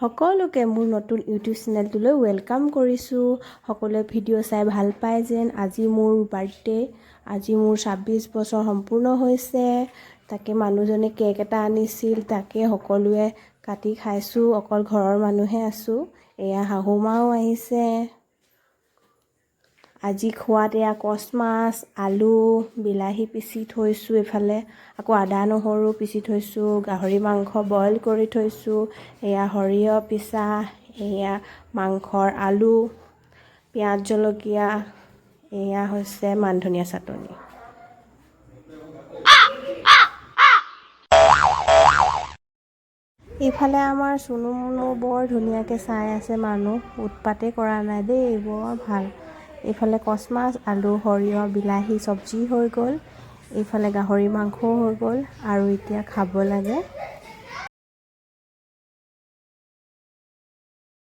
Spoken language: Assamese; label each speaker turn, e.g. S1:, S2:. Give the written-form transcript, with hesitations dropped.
S1: সকলোকে মোৰ নতুন ইউটিউব চেনেলটোলৈ ৱেলকাম কৰিছোঁ। সকলোৱে ভিডিঅ' চাই ভাল পায় যেন। আজি মোৰ বাৰ্থডে, আজি মোৰ 26 বছৰ সম্পূৰ্ণ হৈছে। তাকে মানুহজনে কেক এটা আনিছিল, তাকে সকলোৱে কাটি খাইছোঁ। অকল ঘৰৰ মানুহে আছোঁ। এয়া শাহু মাও আহিছে। আজি খোৱাত এয়া কচ মাছ, আলু, বিলাহী পিচি থৈছোঁ। এইফালে আকৌ আদা নহৰু পিচি থৈছোঁ। গাহৰি মাংস বইল কৰি থৈছোঁ। এয়া সৰিয়হ পিচা, এয়া মাংসৰ আলু, পিঁয়াজ জলকীয়া, এয়া হৈছে মান ধনিয়া চাটনি। ইফালে আমাৰ চুনু মুনু বৰ ধুনীয়াকৈ চাই আছে। মানুহ উৎপাতে কৰা নাই দেই, বৰ ভাল। এইফালে কচ মাছ, আলু, সৰিয়হ, বিলাহী চব্জি হৈ গ'ল। এইফালে গাহৰি মাংসও হৈ গ'ল আৰু এতিয়া খাব লাগে।